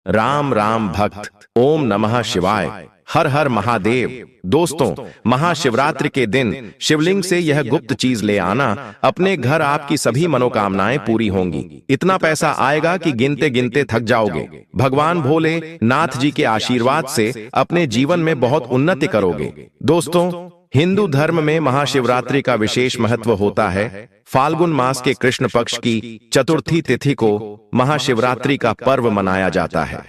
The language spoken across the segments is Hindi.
राम राम भक्त। ओम नमः शिवाय। हर हर महादेव। दोस्तों, महाशिवरात्रि के दिन शिवलिंग से यह गुप्त चीज ले आना, अपने घर आपकी सभी मनोकामनाएं पूरी होंगी। इतना पैसा आएगा कि गिनते गिनते थक जाओगे। भगवान भोले नाथ जी के आशीर्वाद से अपने जीवन में बहुत उन्नति करोगे। दोस्तों, हिंदू धर्म में महाशिवरात्रि का विशेष महत्व होता है। फाल्गुन मास के कृष्ण पक्ष की चतुर्थी तिथि को महाशिवरात्रि का पर्व मनाया जाता है।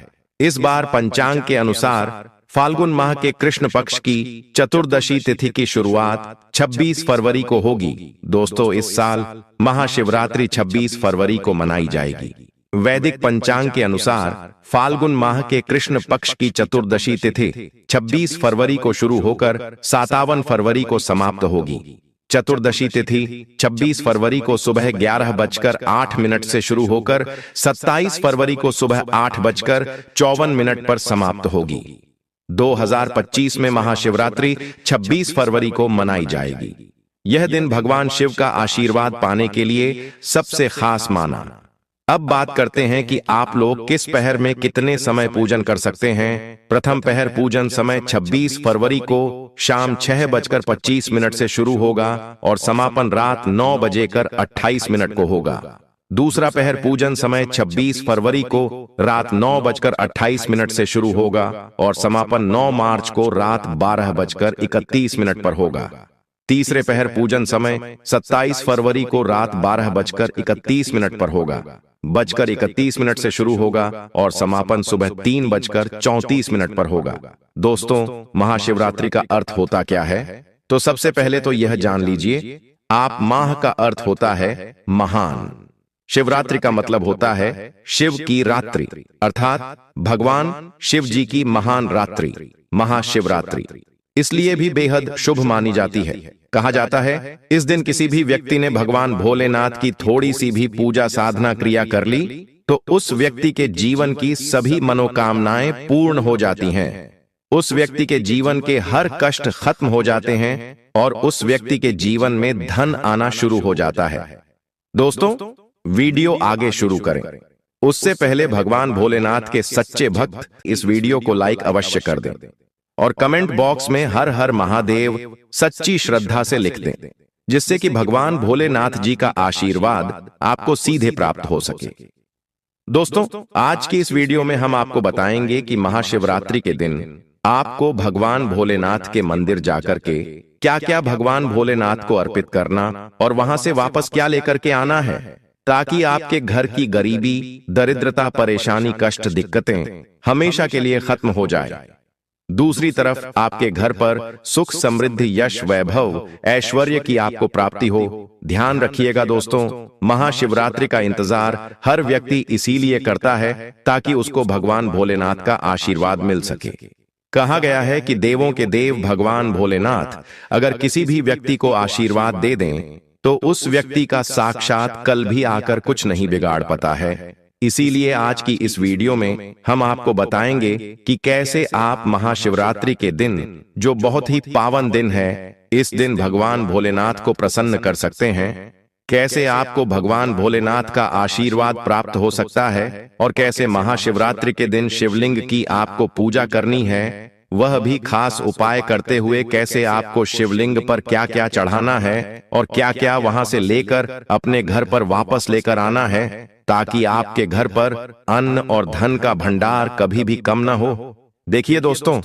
इस बार पंचांग के अनुसार फाल्गुन माह के कृष्ण पक्ष की चतुर्दशी तिथि की शुरुआत 26 फरवरी को होगी। दोस्तों, इस साल महाशिवरात्रि 26 फरवरी को मनाई जाएगी। वैदिक पंचांग के अनुसार फाल्गुन माह के कृष्ण पक्ष की चतुर्दशी तिथि 26 फरवरी को शुरू होकर 57 फरवरी को समाप्त होगी। चतुर्दशी तिथि 26 फरवरी को सुबह 11:08 से शुरू होकर 27 फरवरी को सुबह 8:54 पर समाप्त होगी। 2025 में महाशिवरात्रि 26 फरवरी को मनाई जाएगी। यह दिन भगवान शिव का आशीर्वाद पाने के लिए सबसे खास माना। अब बात करते हैं कि आप लोग किस पहर में कितने समय पूजन कर सकते हैं। प्रथम पहर पूजन समय 26 फरवरी को शाम 6:25 से शुरू होगा और समापन रात 9:28 को होगा। दूसरा पहर पूजन समय 26 फरवरी को रात 9:28 से शुरू होगा और समापन 9 मार्च को रात 12:31 पर होगा। तीसरे पहर पूजन समय 27 फरवरी को रात 12:31 पर होगा। 31:31 से शुरू होगा और समापन सुबह 3:34 पर होगा। दोस्तों, महाशिवरात्रि का अर्थ होता क्या है? तो सबसे पहले तो यह जान लीजिए, आप माह का अर्थ होता है महान। शिवरात्रि का मतलब होता है शिव की रात्रि, अर्थात भगवान शिव जी की महान रात्रि, महाशिवरात्रि। इसलिए भी बेहद शुभ मानी जाती है। कहा जाता है इस दिन किसी भी व्यक्ति ने भगवान भोलेनाथ की थोड़ी सी भी पूजा साधना क्रिया कर ली तो उस व्यक्ति के जीवन की सभी मनोकामनाएं पूर्ण हो जाती हैं। उस व्यक्ति के जीवन के हर कष्ट खत्म हो जाते हैं और उस व्यक्ति के जीवन में धन आना शुरू हो जाता है। दोस्तों, वीडियो आगे शुरू करें उससे पहले भगवान भोलेनाथ के सच्चे भक्त इस वीडियो को लाइक अवश्य कर दें और कमेंट बॉक्स में हर हर महादेव सच्ची श्रद्धा से लिख दें, जिससे कि भगवान भोलेनाथ जी का आशीर्वाद आपको सीधे प्राप्त हो सके। दोस्तों, आज की इस वीडियो में हम आपको बताएंगे कि महाशिवरात्रि के दिन आपको भगवान भोलेनाथ के मंदिर जाकर के क्या क्या भगवान भोलेनाथ को अर्पित करना और वहां से वापस क्या लेकर के आना है, ताकि आपके घर की गरीबी, दरिद्रता, परेशानी, कष्ट, दिक्कतें हमेशा के लिए खत्म हो जाए। दूसरी तरफ आपके घर पर सुख, समृद्धि, यश, वैभव, ऐश्वर्य की आपको प्राप्ति हो। ध्यान रखिएगा दोस्तों, महाशिवरात्रि का इंतजार हर व्यक्ति इसीलिए करता है ताकि उसको भगवान भोलेनाथ का आशीर्वाद मिल सके। कहा गया है कि देवों के देव भगवान भोलेनाथ अगर किसी भी व्यक्ति को आशीर्वाद दे दें तो उस व्यक्ति का साक्षात कल भी आकर कुछ नहीं बिगाड़ पाता है। इसीलिए आज की इस वीडियो में हम आपको बताएंगे कि कैसे आप महाशिवरात्रि के दिन, जो बहुत ही पावन दिन है, इस दिन भगवान भोलेनाथ को प्रसन्न कर सकते हैं। कैसे आपको भगवान भोलेनाथ का आशीर्वाद प्राप्त हो सकता है और कैसे महाशिवरात्रि के दिन शिवलिंग की आपको पूजा करनी है, वह भी खास उपाय करते हुए कैसे आपको शिवलिंग पर क्या क्या चढ़ाना है और क्या क्या वहां से लेकर अपने घर पर वापस लेकर आना है, ताकि आपके घर पर अन्न और धन का भंडार कभी भी कम न हो। देखिए दोस्तों,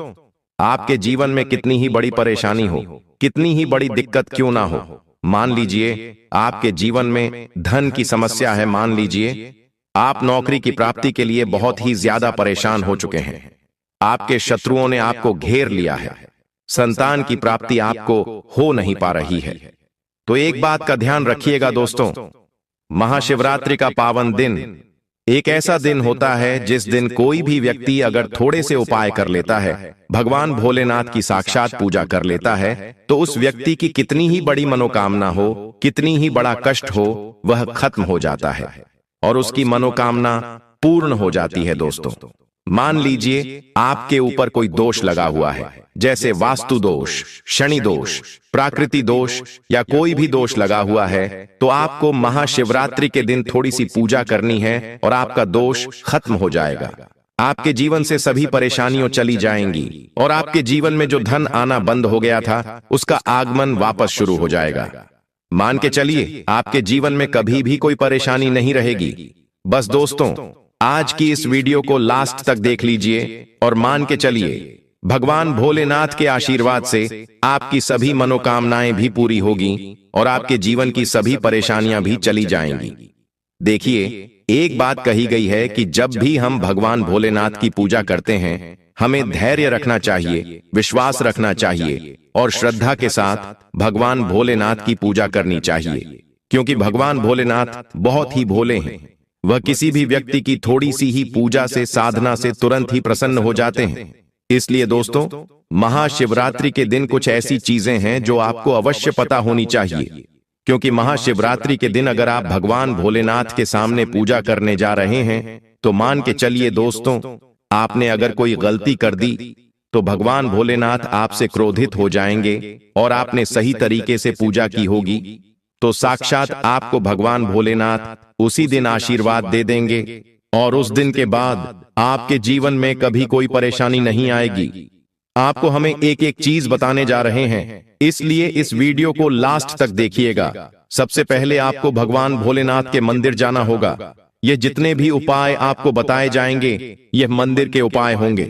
आपके जीवन में कितनी ही बड़ी परेशानी हो, कितनी ही बड़ी दिक्कत क्यों ना हो, मान लीजिए आपके जीवन में धन की समस्या है, मान लीजिए आप नौकरी की प्राप्ति के लिए बहुत ही ज्यादा परेशान हो चुके हैं, आपके शत्रुओं ने आपको घेर लिया है, संतान की प्राप्ति आपको हो नहीं पा रही है, तो एक बात का ध्यान रखिएगा दोस्तों, महाशिवरात्रि का पावन दिन एक ऐसा दिन होता है जिस दिन कोई भी व्यक्ति अगर थोड़े से उपाय कर लेता है, भगवान भोलेनाथ की साक्षात पूजा कर लेता है, तो उस व्यक्ति की कितनी ही बड़ी मनोकामना हो, कितनी ही बड़ा कष्ट हो, वह खत्म हो जाता है और उसकी मनोकामना पूर्ण हो जाती है। दोस्तों, मान लीजिए आपके ऊपर कोई दोष लगा हुआ है, जैसे वास्तु दोष, शनि दोष, प्राकृति दोष या कोई भी दोष लगा हुआ है, तो आपको महाशिवरात्रि के दिन थोड़ी सी पूजा करनी है और आपका दोष खत्म हो जाएगा। आपके जीवन से सभी परेशानियां चली जाएंगी और आपके जीवन में जो धन आना बंद हो गया था उसका आगमन वापस शुरू हो जाएगा। मान के चलिए आपके जीवन में कभी भी कोई परेशानी नहीं रहेगी। बस दोस्तों, आज की इस वीडियो को लास्ट तक देख लीजिए और मान के चलिए भगवान भोलेनाथ के आशीर्वाद से आपकी सभी मनोकामनाएं भी पूरी होगी और आपके जीवन की सभी परेशानियां भी चली जाएंगी। देखिए, एक बात कही गई है कि जब भी हम भगवान भोलेनाथ की पूजा करते हैं, हमें धैर्य रखना चाहिए, विश्वास रखना चाहिए और श्रद्धा के साथ भगवान भोलेनाथ की पूजा करनी चाहिए, क्योंकि भगवान भोलेनाथ बहुत ही भोले हैं। वह किसी भी व्यक्ति की थोड़ी सी ही पूजा से, साधना से तुरंत ही प्रसन्न हो जाते हैं। इसलिए दोस्तों, महाशिवरात्रि के दिन कुछ ऐसी चीजें हैं जो आपको अवश्य पता होनी चाहिए, क्योंकि महाशिवरात्रि के दिन अगर आप भगवान भोलेनाथ के सामने पूजा करने जा रहे हैं तो मान के चलिए दोस्तों, आपने अगर कोई गलती कर दी तो भगवान भोलेनाथ आपसे क्रोधित हो जाएंगे। और आपने सही तरीके से पूजा की होगी तो साक्षात आपको भगवान भोलेनाथ उसी दिन आशीर्वाद दे देंगे और उस दिन के बाद आपके जीवन में कभी कोई परेशानी नहीं आएगी। आपको हमें एक एक चीज बताने जा रहे हैं, इसलिए इस वीडियो को लास्ट तक देखिएगा। सबसे पहले आपको भगवान भोलेनाथ के मंदिर जाना होगा। ये जितने भी उपाय आपको बताए जाएंगे ये मंदिर के उपाय होंगे।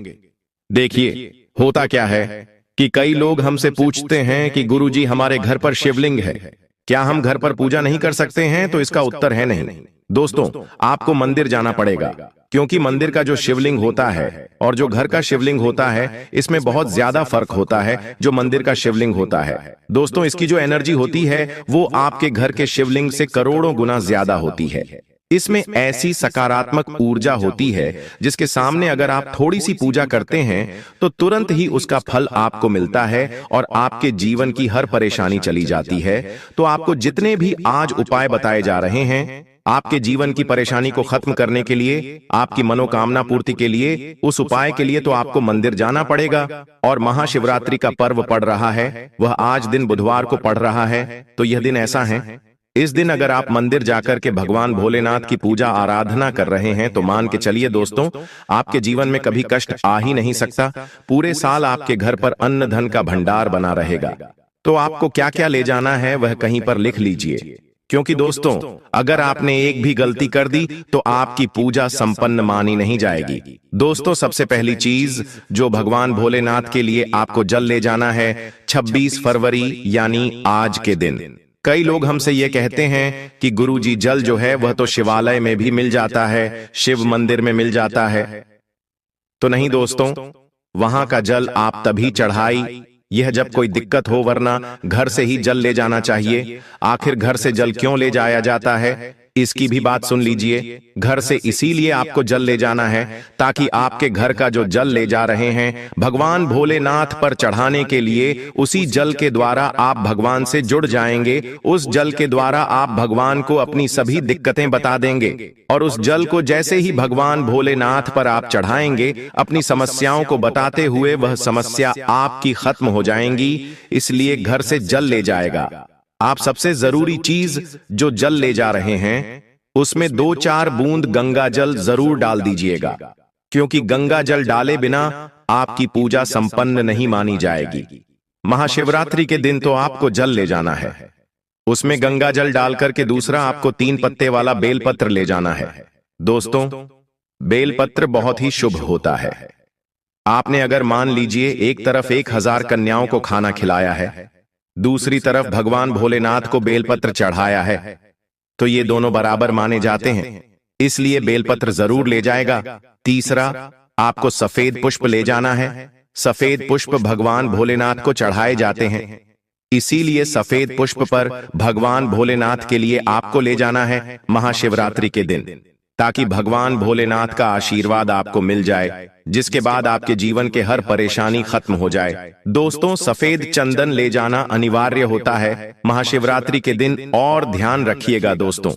देखिए, होता क्या है कि कई लोग हमसे पूछते हैं कि गुरुजी, हमारे घर पर शिवलिंग है, क्या हम घर पर पूजा नहीं कर सकते हैं? तो इसका उत्तर है नहीं। दोस्तों, आपको मंदिर जाना पड़ेगा, क्योंकि मंदिर का जो शिवलिंग होता है और जो घर का शिवलिंग होता है, इसमें बहुत ज्यादा फर्क होता है। जो मंदिर का शिवलिंग होता है दोस्तों, इसकी जो एनर्जी होती है वो आपके घर के शिवलिंग से करोड़ों गुना ज्यादा होती है। इसमें ऐसी सकारात्मक ऊर्जा होती है जिसके सामने अगर आप थोड़ी सी पूजा करते हैं तो तुरंत ही उसका फल आपको मिलता है और आपके जीवन की हर परेशानी चली जाती है। तो आपको जितने भी आज उपाय बताए जा रहे हैं, आपके जीवन की परेशानी को खत्म करने के लिए, आपकी मनोकामना पूर्ति के लिए, उस उपाय के लिए तो आपको मंदिर जाना पड़ेगा। और महाशिवरात्रि का पर्व पड़ रहा है, वह आज दिन बुधवार को पड़ रहा है। तो यह दिन ऐसा है, इस दिन अगर आप मंदिर जाकर के भगवान भोलेनाथ की पूजा आराधना कर रहे हैं तो मान के चलिए दोस्तों, आपके जीवन में कभी कष्ट आ ही नहीं सकता। पूरे साल आपके घर पर अन्न धन का भंडार बना रहेगा। तो आपको क्या क्या ले जाना है वह कहीं पर लिख लीजिए, क्योंकि दोस्तों, अगर आपने एक भी गलती कर दी तो आपकी पूजा संपन्न मानी नहीं जाएगी। दोस्तों, सबसे पहली चीज जो भगवान भोलेनाथ के लिए आपको जल ले जाना है, 26 फरवरी यानी आज के दिन। कई लोग हमसे ये कहते हैं कि गुरुजी, जल जो है वह तो शिवालय में भी मिल जाता है, शिव मंदिर में मिल जाता है। तो नहीं दोस्तों, वहां का जल आप तभी चढ़ाई यह जब कोई दिक्कत हो, वरना घर से ही जल ले जाना चाहिए। आखिर घर से जल क्यों ले जाया जाता है, इसकी भी बात सुन लीजिए। घर से इसीलिए आपको जल ले जाना है ताकि आपके घर का जो जल ले जा रहे हैं भगवान भोलेनाथ पर चढ़ाने के लिए, उसी जल के द्वारा आप भगवान से जुड़ जाएंगे। उस जल के द्वारा आप भगवान को अपनी सभी दिक्कतें बता देंगे और उस जल को जैसे ही भगवान भोलेनाथ पर आप चढ़ाएंगे, अपनी समस्याओं को बताते हुए वह समस्या आपकी खत्म हो जाएंगी। इसलिए घर से जल ले जाएगा। आप सबसे जरूरी चीज जो जल ले जा रहे हैं उसमें 2-4 बूंद गंगा जल जरूर डाल दीजिएगा, क्योंकि गंगा जल डाले बिना आपकी पूजा संपन्न नहीं मानी जाएगी। महाशिवरात्रि के दिन तो आपको जल ले जाना है, उसमें गंगा जल डालकर के दूसरा आपको 3 पत्ते वाला बेलपत्र ले जाना है। दोस्तों, बेलपत्र बहुत ही शुभ होता है। आपने अगर मान लीजिए एक तरफ 1000 कन्याओं को खाना खिलाया है, दूसरी तरफ भगवान भोलेनाथ को बेलपत्र चढ़ाया है, तो ये दोनों बराबर माने जाते हैं, इसलिए बेलपत्र जरूर ले जाएगा। तीसरा, आपको सफेद पुष्प ले जाना है। सफेद पुष्प भगवान भोलेनाथ को चढ़ाए जाते हैं, इसीलिए सफेद पुष्प पर भगवान भोलेनाथ के लिए आपको ले जाना है महाशिवरात्रि के दिन, ताकि भगवान भोलेनाथ का आशीर्वाद आपको मिल जाए, जिसके बाद आपके जीवन के हर परेशानी खत्म हो जाए। दोस्तों, सफेद चंदन ले जाना अनिवार्य होता है महाशिवरात्रि के दिन। और ध्यान रखिएगा दोस्तों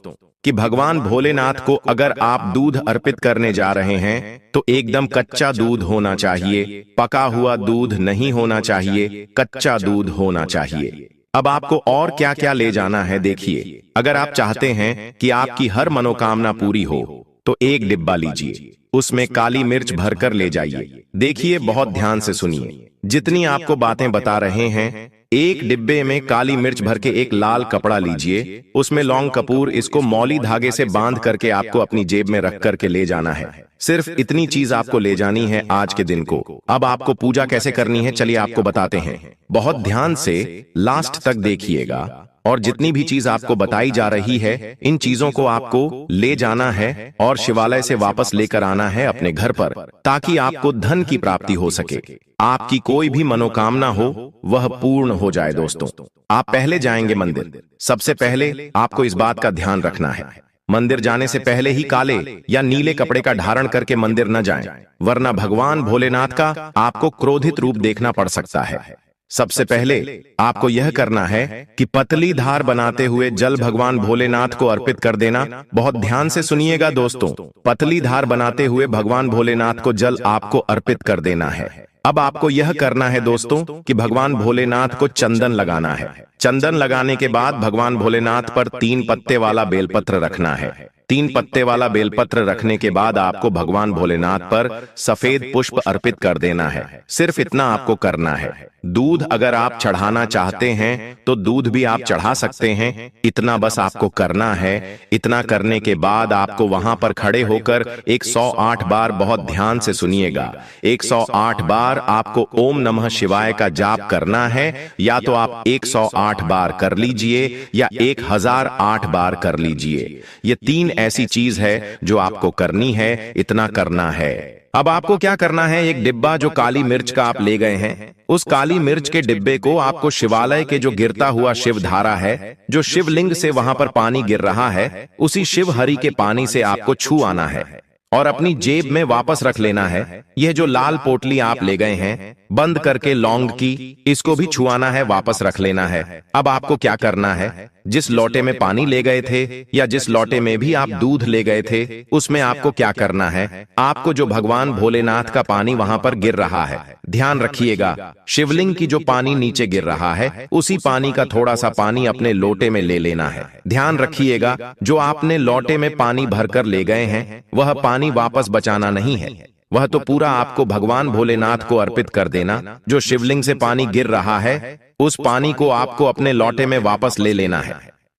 कि भगवान भोलेनाथ को अगर आप दूध अर्पित करने जा रहे हैं तो एकदम कच्चा दूध होना चाहिए, पका हुआ दूध नहीं होना चाहिए, कच्चा दूध होना चाहिए। अब आपको और क्या क्या ले जाना है देखिए। अगर आप चाहते हैं कि आपकी हर मनोकामना पूरी हो तो एक डिब्बा लीजिए, उसमें काली मिर्च भरकर ले जाइए। देखिए, बहुत ध्यान से सुनिए, जितनी आपको बातें बता रहे हैं। एक डिब्बे में काली मिर्च भर के एक लाल कपड़ा लीजिए, उसमें लौंग कपूर, इसको मौली धागे से बांध करके आपको अपनी जेब में रख करके ले जाना है। सिर्फ इतनी चीज आपको ले जानी है आज के दिन को। अब आपको पूजा कैसे करनी है, चलिए आपको बताते हैं। बहुत ध्यान से लास्ट तक देखिएगा, और जितनी भी चीज आपको बताई जा रही है, इन चीजों को आपको ले जाना है और शिवालय से वापस लेकर आना है अपने घर पर, ताकि आपको धन की प्राप्ति हो सके, आपकी कोई भी मनोकामना हो वह पूर्ण हो जाए। दोस्तों, आप पहले जाएंगे मंदिर। सबसे पहले आपको इस बात का ध्यान रखना है, मंदिर जाने से पहले ही काले या नीले कपड़े का धारण करके मंदिर न जाएं, वरना भगवान भोलेनाथ का आपको क्रोधित रूप देखना पड़ सकता है। सबसे पहले आपको यह करना है कि पतली धार बनाते हुए जल भगवान भोलेनाथ को अर्पित कर देना। बहुत ध्यान से सुनिएगा दोस्तों, पतली धार बनाते हुए भगवान भोलेनाथ को जल आपको अर्पित कर देना है। अब आपको यह करना है दोस्तों कि भगवान भोलेनाथ को चंदन लगाना है। चंदन लगाने के बाद भगवान भोलेनाथ पर 3 पत्ते वाला बेलपत्र रखना है। 3 पत्ते वाला बेलपत्र रखने के बाद आपको भगवान भोलेनाथ पर सफेद पुष्प अर्पित कर देना है। सिर्फ इतना आपको करना है। दूध अगर आप चढ़ाना चाहते हैं तो दूध भी आप चढ़ा सकते हैं, इतना बस आपको करना है। इतना करने के बाद आपको वहां पर खड़े होकर 108 बार, बहुत ध्यान से सुनिएगा, 108 बार आपको ओम नमः शिवाय का जाप करना है। या तो आप 108 बार कर लीजिए या 1008 बार कर लीजिए। ये 3 ऐसी चीज है जो आपको करनी है, इतना करना है। अब आपको क्या करना है, एक डिब्बा जो काली मिर्च का आप ले गए हैं, उस काली मिर्च के डिब्बे को आपको शिवालय के जो गिरता हुआ शिव धारा है, जो शिवलिंग से वहां पर पानी गिर रहा है, उसी शिव हरि के पानी से आपको छू आना है और अपनी जेब में वापस रख लेना है। यह जो लाल पोटली आप ले गए हैं बंद करके लौंग की, इसको भी छुआना है, वापस रख लेना है। अब आपको क्या करना है, जिस लोटे में पानी ले गए थे या जिस लोटे में भी आप दूध ले गए थे, उसमें आपको क्या करना है, आपको जो भगवान भोलेनाथ का पानी वहां पर गिर रहा है, ध्यान रखिएगा, शिवलिंग की जो पानी नीचे गिर रहा है, उसी पानी का थोड़ा सा पानी अपने लोटे में ले लेना है। ध्यान रखिएगा, जो आपने लोटे में पानी भरकर ले गए हैं वह पानी वापस बचाना नहीं है, वह तो पूरा आपको भगवान भोलेनाथ को अर्पित कर देना। जो शिवलिंग से पानी गिर रहा है, उस पानी को आपको अपने लोटे में वापस ले लेना है।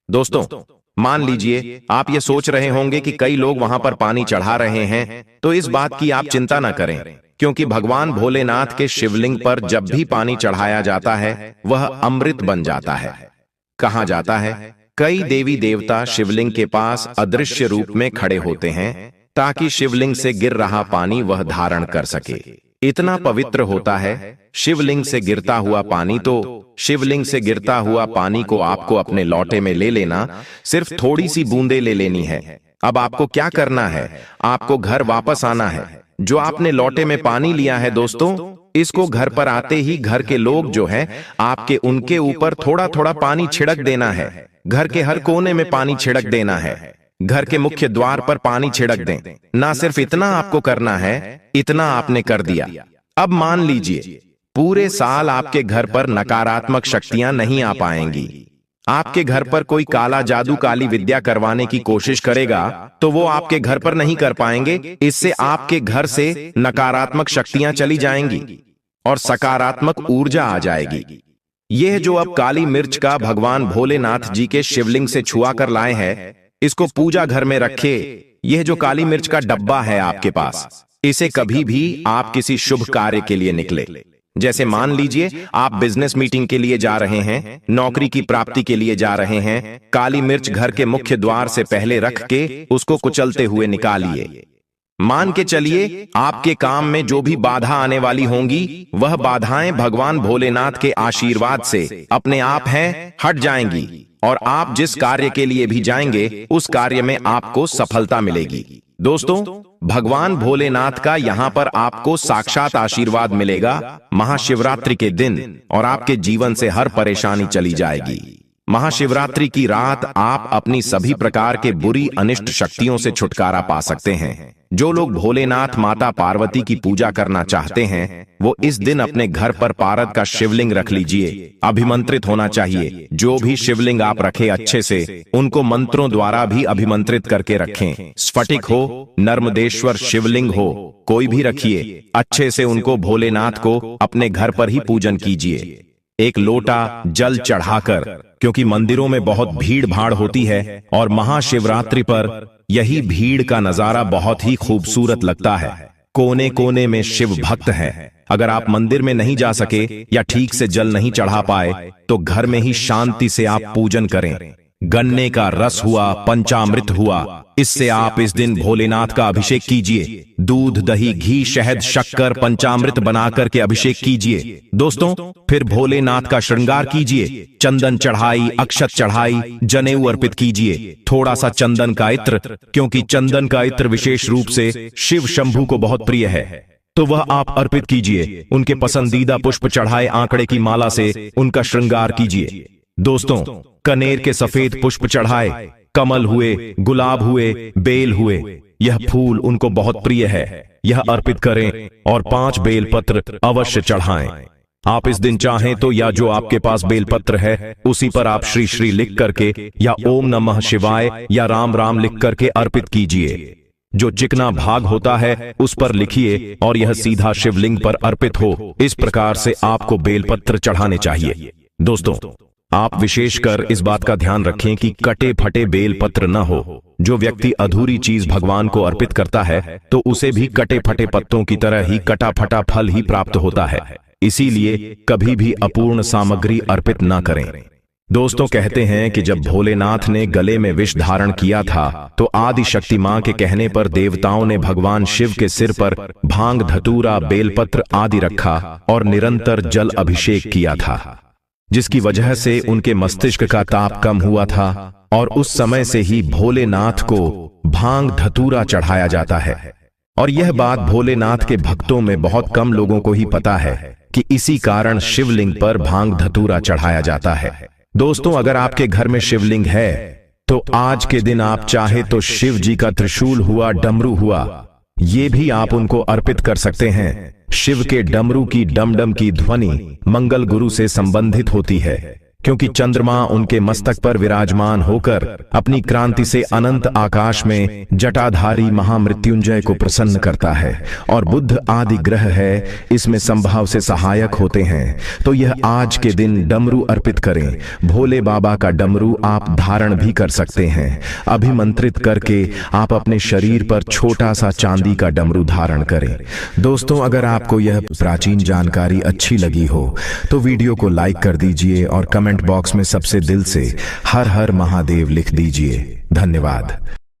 दोस्तों, मान लीजिए आप ये सोच रहे होंगे कि कई लोग वहां पर पानी चढ़ा रहे हैं, तो इस बात की आप चिंता न करें, क्योंकि भगवान भोलेनाथ के शिवलिंग पर जब भी पानी चढ़ाया जाता है वह अमृत बन जाता है। कहा जाता है कई देवी देवता शिवलिंग के पास अदृश्य रूप में खड़े होते हैं ताकि शिवलिंग से गिर रहा पानी वह धारण कर सके। इतना पवित्र होता है शिवलिंग से गिरता हुआ पानी। तो शिवलिंग से गिरता हुआ पानी को आपको अपने लोटे में ले लेना, सिर्फ थोड़ी सी बूंदे ले लेनी है। अब आपको क्या करना है, आपको घर वापस आना है। जो आपने लोटे में पानी लिया है दोस्तों, इसको घर पर आते ही घर के लोग जो हैं आपके, उनके ऊपर थोड़ा थोड़ा पानी छिड़क देना है। घर के हर कोने में पानी छिड़क देना है, घर के मुख्य द्वार पर पानी छिड़क दें। ना सिर्फ इतना आपको करना है, इतना आपने कर दिया। अब मान लीजिए पूरे साल आपके घर पर नकारात्मक शक्तियां नहीं आ पाएंगी। आपके घर पर कोई काला जादू, काली विद्या करवाने की कोशिश करेगा तो वो आपके घर पर नहीं कर पाएंगे। इससे आपके घर से नकारात्मक शक्तियां चली जाएंगी और सकारात्मक ऊर्जा आ जाएगी। यह जो अब काली मिर्च का भगवान भोलेनाथ जी के शिवलिंग से छुआ कर लाए हैं, इसको पूजा घर में रखे। यह जो काली मिर्च का डब्बा है आपके पास, इसे कभी भी आप किसी शुभ कार्य के लिए निकले, जैसे मान लीजिए आप बिजनेस मीटिंग के लिए जा रहे हैं, नौकरी की प्राप्ति के लिए जा रहे हैं, काली मिर्च घर के मुख्य द्वार से पहले रख के उसको कुचलते हुए निकालिए। मान के चलिए आपके काम में जो भी बाधा आने वाली होंगी, वह बाधाएं भगवान भोलेनाथ के आशीर्वाद से अपने आप हैं, हट जाएंगी और आप जिस कार्य के लिए भी जाएंगे उस कार्य में आपको सफलता मिलेगी। दोस्तों, भगवान भोलेनाथ का यहां पर आपको साक्षात आशीर्वाद मिलेगा महाशिवरात्रि के दिन, और आपके जीवन से हर परेशानी चली जाएगी। महाशिवरात्रि की रात आप अपनी सभी प्रकार के बुरी अनिष्ट शक्तियों से छुटकारा पा सकते हैं। जो लोग भोलेनाथ माता पार्वती की पूजा करना चाहते हैं वो इस दिन अपने घर पर पारद का शिवलिंग रख लीजिए। अभिमंत्रित होना चाहिए। जो भी शिवलिंग आप रखें अच्छे से उनको मंत्रों द्वारा भी अभिमंत्रित करके रखें। स्फटिक हो, नर्मदेश्वर शिवलिंग हो, कोई भी रखिए, अच्छे से उनको भोलेनाथ को अपने घर पर ही पूजन कीजिए। एक लोटा जल चढ़ाकर, क्योंकि मंदिरों में बहुत भीड़ भाड़ होती है और महाशिवरात्रि पर यही भीड़ का नजारा बहुत ही खूबसूरत लगता है। कोने कोने में शिव भक्त हैं। अगर आप मंदिर में नहीं जा सके या ठीक से जल नहीं चढ़ा पाए तो घर में ही शांति से आप पूजन करें। गन्ने का रस हुआ, पंचामृत हुआ, इससे आप इस दिन भोलेनाथ का अभिषेक कीजिए। दूध, दही, घी, शहद, शक्कर, पंचामृत बनाकर के अभिषेक कीजिए। दोस्तों, फिर भोलेनाथ का श्रृंगार कीजिए। चंदन चढ़ाई, अक्षत चढ़ाई, जनेऊ अर्पित कीजिए। थोड़ा सा चंदन का इत्र, क्योंकि चंदन का इत्र विशेष रूप से शिव शंभू को बहुत प्रिय है, तो वह आप अर्पित कीजिए। उनके पसंदीदा पुष्प चढ़ाए आंकड़े की माला से उनका श्रृंगार कीजिए। दोस्तों, कनेर के सफेद पुष्प चढ़ाए, कमल हुए, गुलाब हुए, बेल हुए, यह फूल उनको बहुत प्रिय है, यह अर्पित करें और 5 बेलपत्र अवश्य चढ़ाएं। आप इस दिन चाहें तो या जो आपके पास बेलपत्र है उसी पर आप श्री श्री लिख करके या ओम नमः शिवाय या राम राम लिख करके अर्पित कीजिए। जो चिकना भाग होता है उस पर लिखिए और यह सीधा शिवलिंग पर अर्पित हो। इस प्रकार से आपको बेलपत्र चढ़ाने चाहिए। दोस्तों, आप विशेषकर इस बात का ध्यान रखें कि कटे फटे बेलपत्र न हो। जो व्यक्ति अधूरी चीज भगवान को अर्पित करता है तो उसे भी कटे फटे पत्तों की तरह ही कटा फटा फल ही प्राप्त होता है। इसीलिए कभी भी अपूर्ण सामग्री अर्पित न करें। दोस्तों, कहते हैं कि जब भोलेनाथ ने गले में विष धारण किया था तो आदि शक्ति मां के कहने पर देवताओं ने भगवान शिव के सिर पर भांग, धतूरा, बेलपत्र आदि रखा और निरंतर जल अभिषेक किया था, जिसकी वजह से उनके मस्तिष्क का ताप कम हुआ था और उस समय से ही भोलेनाथ को भांग धतूरा चढ़ाया जाता है। और यह बात भोलेनाथ के भक्तों में बहुत कम लोगों को ही पता है कि इसी कारण शिवलिंग पर भांग धतूरा चढ़ाया जाता है। दोस्तों, अगर आपके घर में शिवलिंग है तो आज के दिन आप चाहे तो शिव जी का त्रिशूल हुआ, डमरू हुआ, ये भी आप उनको अर्पित कर सकते हैं। शिव के डमरू की डमडम की ध्वनि मंगल गुरु से संबंधित होती है, क्योंकि चंद्रमा उनके मस्तक पर विराजमान होकर अपनी क्रांति से अनंत आकाश में जटाधारी महामृत्युंजय को प्रसन्न करता है और बुध आदि ग्रह है इसमें संभाव से सहायक होते हैं। तो यह आज के दिन डमरू अर्पित करें। भोले बाबा का डमरू आप धारण भी कर सकते हैं। अभिमंत्रित करके आप अपने शरीर पर छोटा सा चांदी का डमरू धारण करें। दोस्तों, अगर आपको यह प्राचीन जानकारी अच्छी लगी हो तो वीडियो को लाइक कर दीजिए और कमेंट बॉक्स में सबसे दिल से हर हर महादेव लिख दीजिए। धन्यवाद।